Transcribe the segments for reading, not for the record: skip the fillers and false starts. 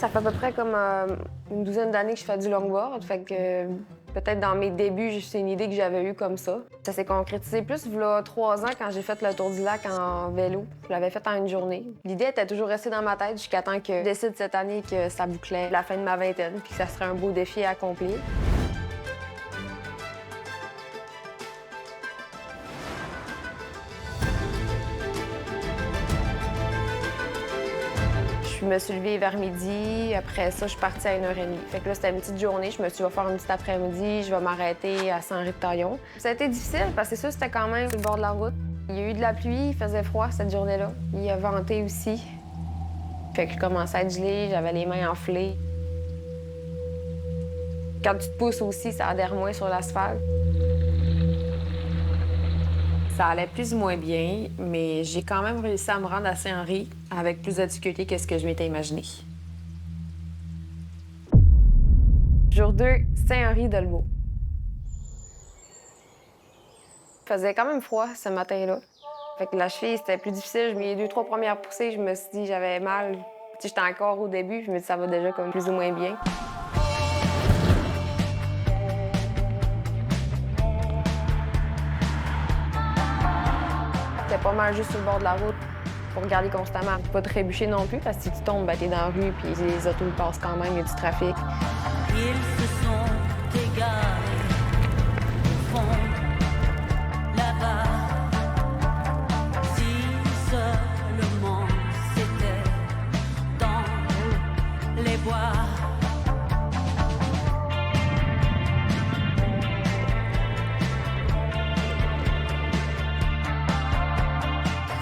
Ça fait à peu près comme une douzaine d'années que je fais du longboard, fait que peut-être dans mes débuts, c'est une idée que j'avais eue comme ça. Ça s'est concrétisé plus il y a 3 ans quand j'ai fait le tour du lac en vélo. Je l'avais fait en une journée. L'idée était toujours restée dans ma tête jusqu'à temps que je décide cette année que ça bouclait la fin de ma vingtaine puis que ça serait un beau défi à accomplir. Je me suis levée vers midi. Après ça, je suis partie à 1h30. Fait que là, c'était une petite journée. Je me suis dit, je vais faire une petite après-midi. Je vais m'arrêter à Saint-Henri-de-Taillon. Ça a été difficile parce que c'est sûr, c'était quand même sur le bord de la route. Il y a eu de la pluie, il faisait froid cette journée-là. Il a venté aussi. Fait que je commençais à être gelée, j'avais les mains enflées. Quand tu te pousses aussi, ça adhère moins sur l'asphalte. Ça allait plus ou moins bien, mais j'ai quand même réussi à me rendre à Saint-Henri avec plus de difficulté que ce que je m'étais imaginé. Jour 2, Saint-Henri-de-Lebourg. Il faisait quand même froid ce matin-là. Fait que la cheville, c'était plus difficile. Les 2-3 premières poussées, je me suis dit j'avais mal. Tu sais, j'étais encore au début, je me dis ça va déjà comme plus ou moins bien. C'était pas mal juste sur le bord de la route pour regarder constamment. Pas trébucher non plus, parce que si tu tombes, ben, t'es dans la rue, puis les autos passent quand même, il y a du trafic. Ils se sont égarés au fond là-bas. Si seulement c'était dans les bois.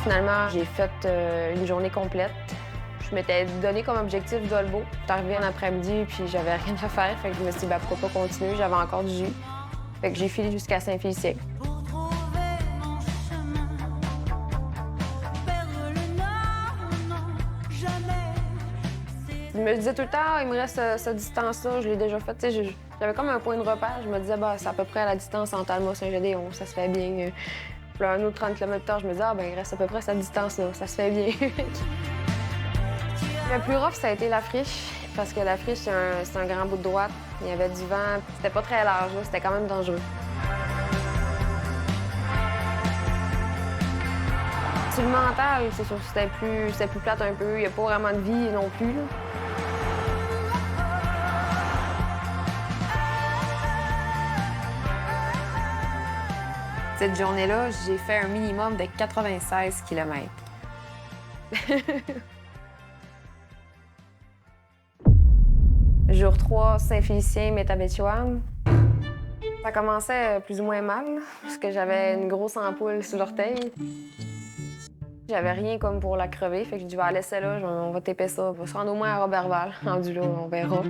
Finalement, j'ai fait une journée complète. Je m'étais donné comme objectif Dolbeau. J'étais arrivée en après-midi, puis j'avais rien à faire. Fait que je me suis dit, ben, pourquoi pas continuer? J'avais encore du jus. Fait que j'ai filé jusqu'à Saint-Félicien. Pour trouver mon chemin, perdre le nord, non, jamais. Je me disais tout le temps, il me reste cette distance-là, je l'ai déjà faite. J'avais comme un point de repère. Je me disais, bah, c'est à peu près à la distance entre Alma et Saint-Gédéon, ça se fait bien. Puis là, un autre 30 km/h, je me disais, ah, ben, il reste à peu près cette distance-là, ça se fait bien. Le plus rough, ça a été la friche, parce que la friche, c'est un grand bout de droite. Il y avait du vent, c'était pas très large, là, c'était quand même dangereux. Sur le mental, c'est sûr que c'était plus plate un peu. Il n'y a pas vraiment de vie non plus, là. Cette journée-là, j'ai fait un minimum de 96 km. Jour 3, Saint-Félicien, Métabetchouan. Ça commençait plus ou moins mal, parce que j'avais une grosse ampoule sur l'orteil. J'avais rien comme pour la crever, fait que je dis, je vais la laisser là, on va taper ça. On va se rendre au moins à Roberval. Rendu là, on verra.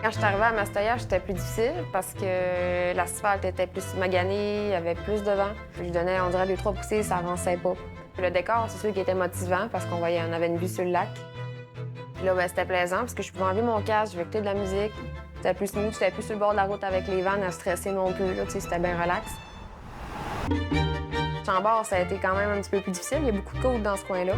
Quand je suis arrivée à Mastoya, c'était plus difficile parce que l'asphalte était plus magané, il y avait plus de vent. Je donnais, on dirait, 2-3 poussées, ça avançait pas. Le décor, c'est sûr qu'il était motivant parce qu'on voyait, on avait une vue sur le lac. Puis là, ben, c'était plaisant parce que je pouvais enlever mon casque, je vais écouter de la musique. C'était plus smooth, j'étais plus sur le bord de la route avec les vannes à stresser non plus. Là, c'était bien relax. Chambord, ça a été quand même un petit peu plus difficile. Il y a beaucoup de côtes dans ce coin-là.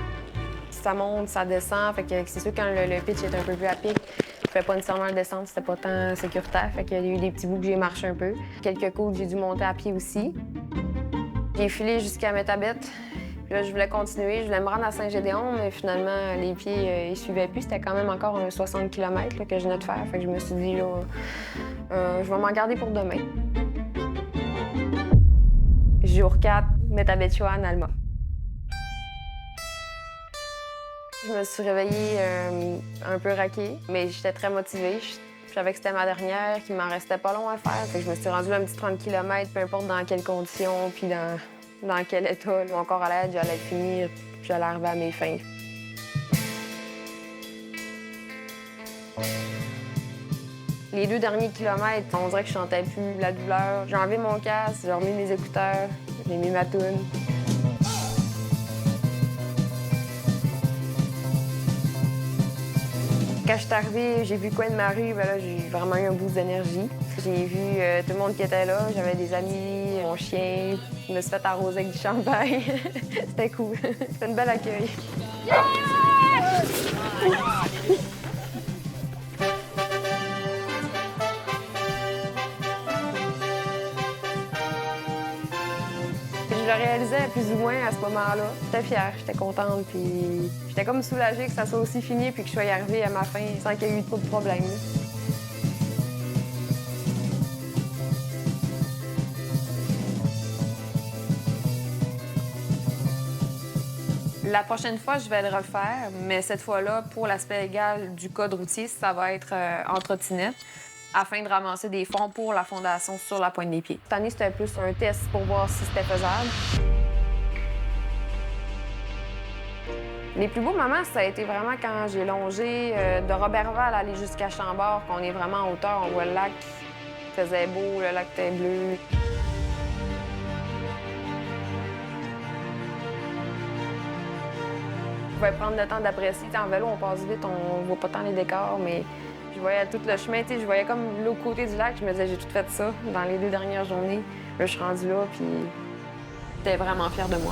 Ça monte, ça descend. Fait que c'est sûr quand le pitch est un peu plus à pic, je fais pas nécessairement le descendre, c'était pas tant sécuritaire. Fait qu'il y a eu des petits bouts que j'ai marché un peu. Quelques côtes, j'ai dû monter à pied aussi. J'ai filé jusqu'à Métabet. Puis là, je voulais continuer. Je voulais me rendre à Saint-Gédéon, mais finalement, les pieds, ils suivaient plus. C'était quand même encore un 60 km là, que je venais de faire. Fait que je me suis dit, là, je vais m'en garder pour demain. Jour 4, Métabetchouan, Alma. Je me suis réveillée un peu raquée, mais j'étais très motivée. Je savais que c'était ma dernière, qu'il m'en restait pas long à faire. Fait que je me suis rendue là un petit 30 km, peu importe dans quelles conditions, puis dans quel état. Mon corps allait être, j'allais finir, puis j'allais arriver à mes fins. Les 2 derniers kilomètres, on dirait que je sentais plus la douleur. J'ai enlevé mon casque, j'ai remis mes écouteurs, j'ai mis ma toune. Quand je suis arrivée, j'ai vu le coin de ma rue, ben là, j'ai vraiment eu un boost d'énergie. J'ai vu tout le monde qui était là, j'avais des amis, mon chien. Je me suis fait arroser avec du champagne. C'était cool. C'était un bel accueil. Yeah! Je le réalisais plus ou moins à ce moment-là. J'étais fière, j'étais contente, puis j'étais comme soulagée que ça soit aussi fini puis que je sois arrivée à ma fin sans qu'il y ait eu trop de problèmes. La prochaine fois, je vais le refaire, mais cette fois-là, pour l'aspect légal du code routier, ça va être en trottinette, afin de ramasser des fonds pour la fondation sur la pointe des pieds. Cette année, c'était plus un test pour voir si c'était faisable. Les plus beaux moments, ça a été vraiment quand j'ai longé de Roberval aller jusqu'à Chambord, qu'on est vraiment en hauteur, on voit le lac. Il faisait beau, le lac était bleu. Je pouvais prendre le temps d'apprécier. En vélo, on passe vite, on voit pas tant les décors, mais je voyais tout le chemin. Je voyais comme l'autre côté du lac. Je me disais, j'ai tout fait ça dans les 2 dernières journées. Là, je suis rendue là, puis j'étais vraiment fière de moi.